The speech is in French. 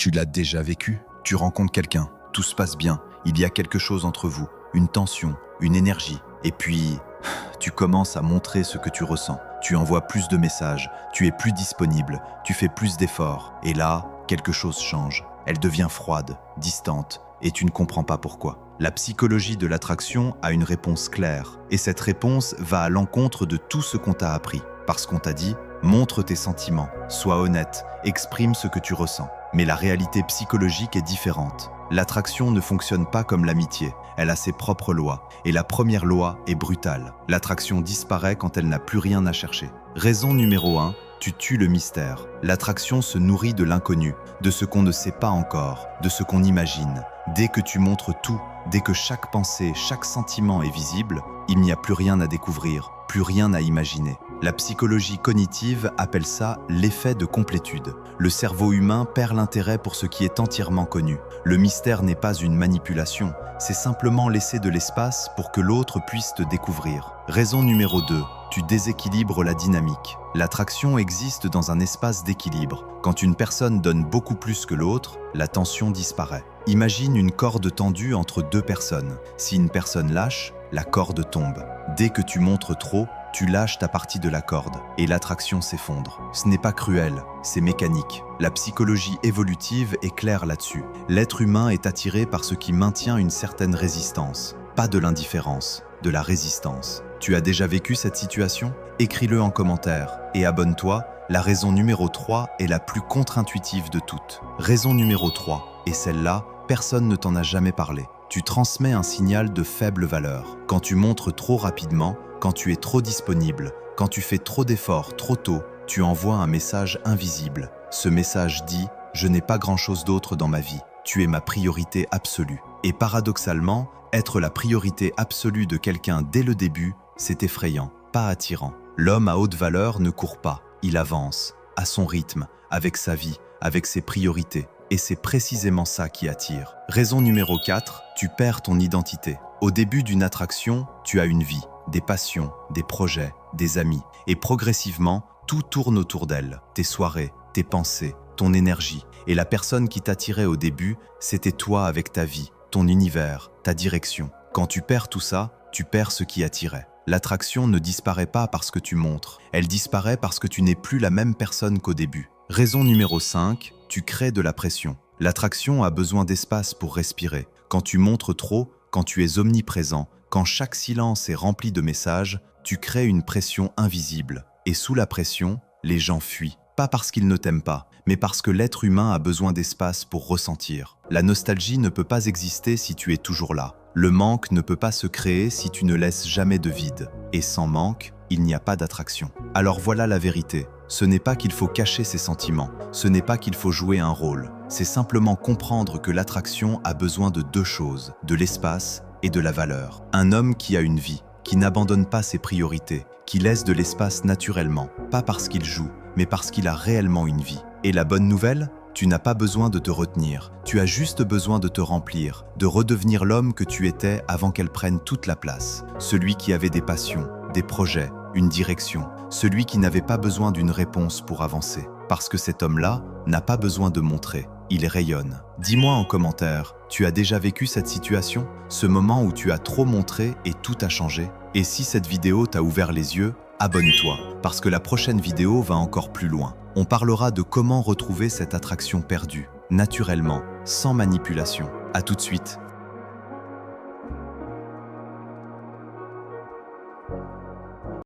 Tu l'as déjà vécu? Tu rencontres quelqu'un, tout se passe bien, il y a quelque chose entre vous, une tension, une énergie, et puis tu commences à montrer ce que tu ressens. Tu envoies plus de messages, tu es plus disponible, tu fais plus d'efforts, et là, quelque chose change. Elle devient froide, distante, et tu ne comprends pas pourquoi. La psychologie de l'attraction a une réponse claire, et cette réponse va à l'encontre de tout ce qu'on t'a appris. Parce qu'on t'a dit, montre tes sentiments, sois honnête, exprime ce que tu ressens. Mais la réalité psychologique est différente. L'attraction ne fonctionne pas comme l'amitié, elle a ses propres lois, et la première loi est brutale. L'attraction disparaît quand elle n'a plus rien à chercher. Raison numéro 1, tu tues le mystère. L'attraction se nourrit de l'inconnu, de ce qu'on ne sait pas encore, de ce qu'on imagine. Dès que tu montres tout, dès que chaque pensée, chaque sentiment est visible, il n'y a plus rien à découvrir, plus rien à imaginer. La psychologie cognitive appelle ça l'effet de complétude. Le cerveau humain perd l'intérêt pour ce qui est entièrement connu. Le mystère n'est pas une manipulation, c'est simplement laisser de l'espace pour que l'autre puisse te découvrir. Raison numéro 2, tu déséquilibres la dynamique. L'attraction existe dans un espace d'équilibre. Quand une personne donne beaucoup plus que l'autre, la tension disparaît. Imagine une corde tendue entre deux personnes. Si une personne lâche, la corde tombe. Dès que tu montres trop, tu lâches ta partie de la corde et l'attraction s'effondre. Ce n'est pas cruel, c'est mécanique. La psychologie évolutive est claire là-dessus. L'être humain est attiré par ce qui maintient une certaine résistance. Pas de l'indifférence, de la résistance. Tu as déjà vécu cette situation? Écris-le en commentaire et abonne-toi. La raison numéro 3 est la plus contre-intuitive de toutes. Raison numéro 3, et celle-là, personne ne t'en a jamais parlé. Tu transmets un signal de faible valeur. Quand tu montres trop rapidement, quand tu es trop disponible, quand tu fais trop d'efforts trop tôt, tu envoies un message invisible. Ce message dit « Je n'ai pas grand-chose d'autre dans ma vie. Tu es ma priorité absolue. » Et paradoxalement, être la priorité absolue de quelqu'un dès le début, c'est effrayant, pas attirant. L'homme à haute valeur ne court pas, il avance, à son rythme, avec sa vie, avec ses priorités. Et c'est précisément ça qui attire. Raison numéro 4, tu perds ton identité. Au début d'une attraction, tu as une vie, des passions, des projets, des amis. Et progressivement, tout tourne autour d'elle. Tes soirées, tes pensées, ton énergie. Et la personne qui t'attirait au début, c'était toi avec ta vie, ton univers, ta direction. Quand tu perds tout ça, tu perds ce qui attirait. L'attraction ne disparaît pas parce que tu montres. Elle disparaît parce que tu n'es plus la même personne qu'au début. Raison numéro 5, tu crées de la pression. L'attraction a besoin d'espace pour respirer. Quand tu montres trop, quand tu es omniprésent, quand chaque silence est rempli de messages, tu crées une pression invisible. Et sous la pression, les gens fuient. Pas parce qu'ils ne t'aiment pas, mais parce que l'être humain a besoin d'espace pour ressentir. La nostalgie ne peut pas exister si tu es toujours là. Le manque ne peut pas se créer si tu ne laisses jamais de vide. Et sans manque, il n'y a pas d'attraction. Alors voilà la vérité. Ce n'est pas qu'il faut cacher ses sentiments, ce n'est pas qu'il faut jouer un rôle. C'est simplement comprendre que l'attraction a besoin de deux choses, de l'espace et de la valeur. Un homme qui a une vie, qui n'abandonne pas ses priorités, qui laisse de l'espace naturellement, pas parce qu'il joue, mais parce qu'il a réellement une vie. Et la bonne nouvelle ? Tu n'as pas besoin de te retenir, tu as juste besoin de te remplir, de redevenir l'homme que tu étais avant qu'elle prenne toute la place. Celui qui avait des passions, des projets, une direction, celui qui n'avait pas besoin d'une réponse pour avancer. Parce que cet homme-là n'a pas besoin de montrer, il rayonne. Dis-moi en commentaire, tu as déjà vécu cette situation? Ce moment où tu as trop montré et tout a changé? Et si cette vidéo t'a ouvert les yeux, abonne-toi, parce que la prochaine vidéo va encore plus loin. On parlera de comment retrouver cette attraction perdue, naturellement, sans manipulation. À tout de suite.